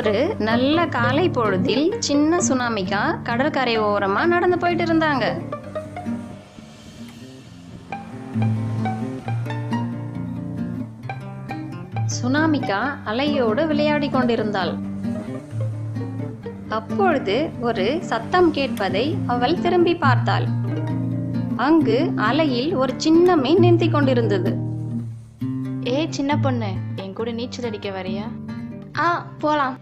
ஒரு நல்ல காலை பொழுதில் சின்ன சுனாமிகா கடற்கரை ஓரமா நடந்து போயிட்டு இருந்தாங்க. சுனாமிகா அலையோடு விளையாடி கொண்டிருந்தாள். அப்பொழுது ஒரு சத்தம் கேட்பதை அவள் திரும்பி பார்த்தாள். அங்கு அலையில் ஒரு சின்ன மீன் நீந்தி கொண்டிருந்தது. சின்ன பொண்ணு, என் கூட நீச்சல் அடிக்க வரியா? போலாம்.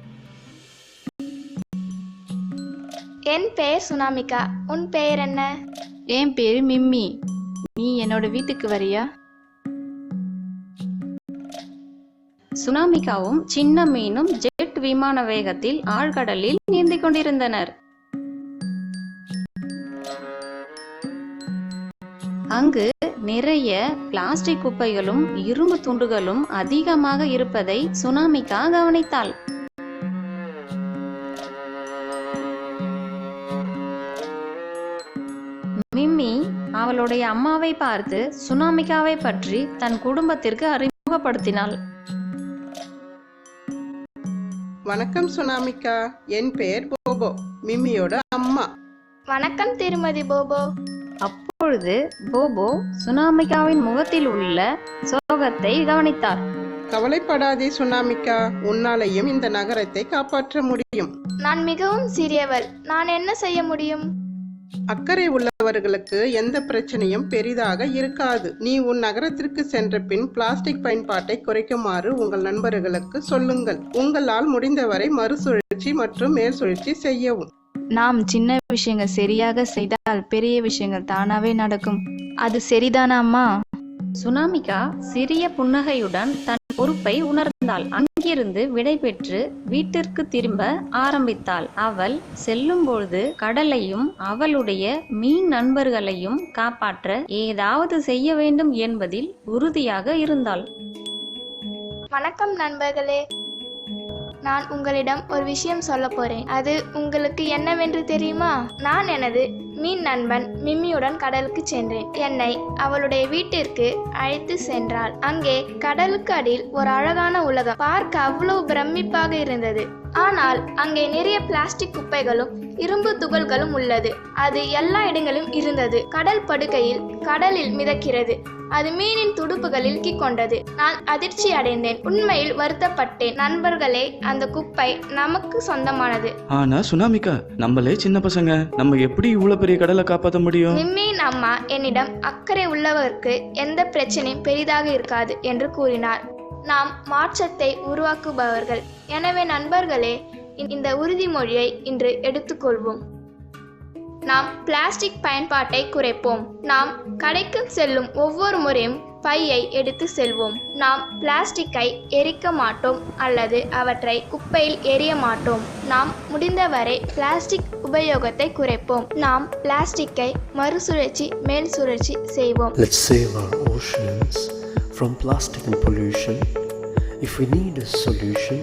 என் பெயர் சுனாமிகா. உன் பெயர் என்ன? என் பேரு மிம்மி. நீ என்னோட வீட்டுக்கு வரியா? சுனாமிகாவும் சின்ன மீனும் ஜெட் விமான வேகத்தில் ஆழ்கடலில் நீந்தி கொண்டிருந்தனர். அங்கு நிறைய பிளாஸ்டிக் குப்பைகளும் இரும்பு துண்டுகளும் அதிகமாக இருப்பதை சுனாமிகா கவனித்தாள். மிம்மி அவளுடைய அம்மாவை பார்த்து சுனாமிகாவை பற்றி தன் குடும்பத்திற்கு அறிமுகப்படுத்தினாள். வணக்கம் சுனாமிகா, என் பெயர் போபோ, மிம்மியோட அம்மா. வணக்கம் திருமதி போபோ. அப்பொழுது போபோ சுனாமிகாவின் முகத்தில் உள்ள சோகத்தை கவனித்தார். கவலைப்படாதே சுனாமிகா, உன்னாலையும் இந்த நகரத்தை காப்பாற்ற முடியும். நான் மிகவும் சிறியவள், நான் என்ன செய்ய முடியும்? அக்கறை உள்ளவர்களுக்கு எந்த பிரச்சனையும் பெரிதாக இருக்காது. நீ உன் நகரத்திற்கு சென்ற பின் பிளாஸ்டிக் பயன்பாட்டை குறைக்குமாறு உங்கள் நண்பர்களுக்கு சொல்லுங்கள். உங்களால் முடிந்தவரை மறுசுழற்சி மற்றும் மேல் சுழற்சி செய்யவும். நாம் சின்ன விஷயங்கள் சரியாக செய்தால் பெரிய விஷயங்கள் தானாவே நடக்கும். அது சரிதானா அம்மா? சுனாமிகா சிறிய புன்னகையுடன் தன் பொறுப்பை உணர்ந்தாள். அங்கிருந்து விடைபெற்று வீட்டிற்கு திரும்ப ஆரம்பித்தாள். அவள் செல்லும் பொழுது கடலையும் அவளுடைய மீன் நண்பர்களையும் காப்பாற்ற ஏதாவது செய்ய வேண்டும் என்பதில் உறுதியாக இருந்தாள். வணக்கம் நண்பர்களே, நான் உங்களிடம் ஒரு விஷயம் சொல்ல போறேன். அது உங்களுக்கு என்னவென்று தெரியுமா? நான் எனது மீன் நண்பன் மிம்மியுடன் கடலுக்கு சென்றேன். என்னை அவளுடைய வீட்டிற்கு அழைத்து சென்றாள். அங்கே கடலுக்கு அடியில் ஒரு அழகான உலகம். பார்க்க அவ்வளவு பிரமிப்பாக இருந்தது. ஆனால் அங்கே நிறைய பிளாஸ்டிக் குப்பைகளும் இரும்பு துகள்களும் உள்ளது. அது எல்லா இடங்களிலும் இருந்தது. கடல் படுகையில் கடலில் மிதக்கிறது. அது மீனின் துடுப்புகளில் கொண்டது. நான் அதிர்ச்சி அடைந்தேன். உண்மையில் வருத்தப்பட்டேன். நண்பர்களே, அந்த குப்பை நமக்கு சொந்தமானது. ஆனா சுனாமிகா, நம்மளே சின்ன பசங்க, நம்ம எப்படி இவ்வளவு பெரிய கடலை காப்பாற்ற முடியும்? மிம்மியின் அம்மா என்னிடம் அக்கறை உள்ளவருக்கு எந்த பிரச்சனையும் பெரிதாக இருக்காது என்று கூறினார். நாம் மாற்றத்தை உருவாக்குபவர்கள். எனவே நண்பர்களே, இந்த உறுதிமொழியை இன்று எடுத்துக்கொள்வோம். நாம் பிளாஸ்டிக் பயன்பாட்டை குறைப்போம். நாம் கடைக்கு செல்லும் ஒவ்வொரு முறையும் பையை எடுத்து செல்வோம். நாம் பிளாஸ்டிக்கை எரிக்க மாட்டோம் அல்லது அவற்றை குப்பையில் எரிய மாட்டோம். நாம் முடிந்தவரை பிளாஸ்டிக் உபயோகத்தை குறைப்போம். நாம் பிளாஸ்டிக்கை மறுசுழற்சி மேல் சுழற்சி செய்வோம். Let's save our oceans from plastic and pollution. If we need a solution,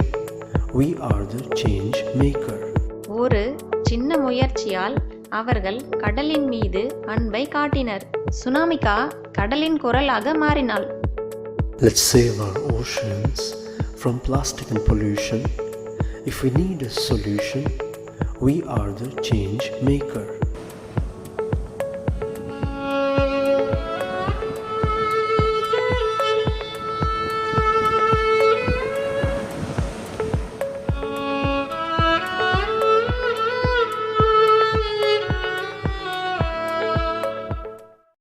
we are the change maker. ஒரு சின்ன முயற்சியால் அவர்கள் கடலின் மீது அன்பை காட்டினர். சுனாமிகா கடலின் குரலாக மாறினாள். Let's save our oceans from plastic and pollution. If we need a solution, we are the change maker.